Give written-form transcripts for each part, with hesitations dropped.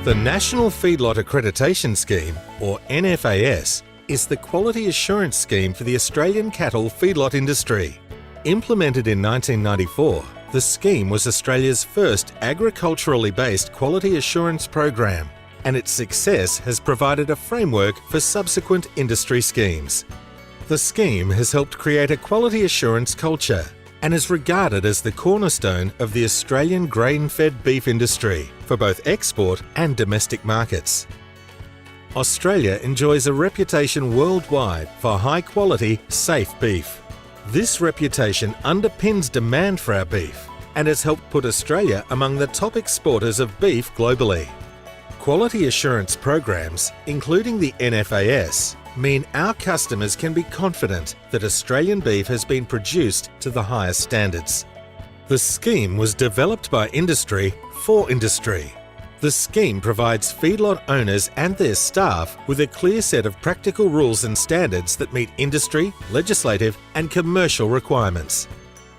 The National Feedlot Accreditation Scheme, or NFAS, is the quality assurance scheme for the Australian cattle feedlot industry. Implemented in 1994, the scheme was Australia's first agriculturally based quality assurance program, and its success has provided a framework for subsequent industry schemes. The scheme has helped create a quality assurance culture and is regarded as the cornerstone of the Australian grain-fed beef industry for both export and domestic markets. Australia enjoys a reputation worldwide for high-quality, safe beef. This reputation underpins demand for our beef and has helped put Australia among the top exporters of beef globally. Quality assurance programs, including the NFAS, mean our customers can be confident that Australian beef has been produced to the highest standards. The scheme was developed by industry for industry. The scheme provides feedlot owners and their staff with a clear set of practical rules and standards that meet industry, legislative and commercial requirements.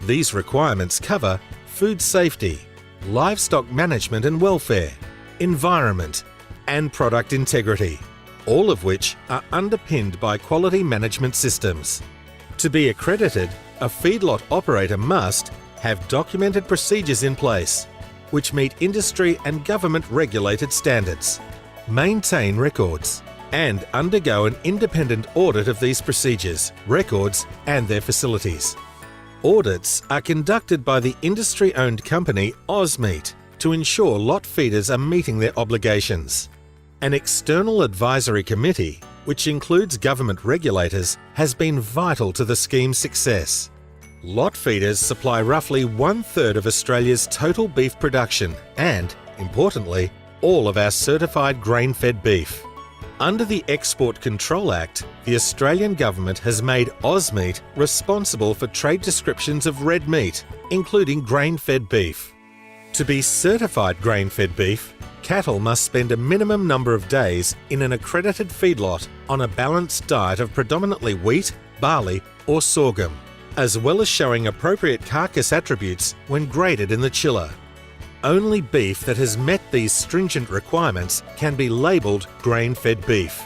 These requirements cover food safety, livestock management and welfare, environment and product integrity, all of which are underpinned by quality management systems. To be accredited, a feedlot operator must have documented procedures in place, which meet industry and government regulated standards, maintain records, and undergo an independent audit of these procedures, records, and their facilities. Audits are conducted by the industry-owned company Aus-Meat to ensure lot feeders are meeting their obligations. An external advisory committee, which includes government regulators, has been vital to the scheme's success. Lot feeders supply roughly 1/3 of Australia's total beef production and, importantly, all of our certified grain-fed beef. Under the Export Control Act, the Australian government has made Aus-Meat responsible for trade descriptions of red meat, including grain-fed beef. To be certified grain-fed beef, cattle must spend a minimum number of days in an accredited feedlot on a balanced diet of predominantly wheat, barley or sorghum, as well as showing appropriate carcass attributes when graded in the chiller. Only beef that has met these stringent requirements can be labelled grain-fed beef.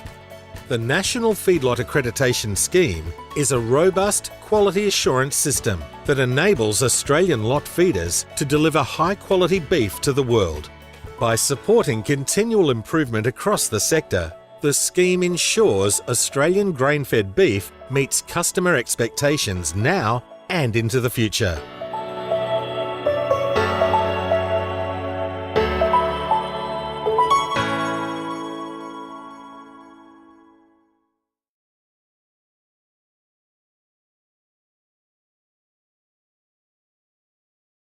The National Feedlot Accreditation Scheme is a robust quality assurance system that enables Australian lot feeders to deliver high-quality beef to the world. By supporting continual improvement across the sector, the scheme ensures Australian grain-fed beef meets customer expectations now and into the future.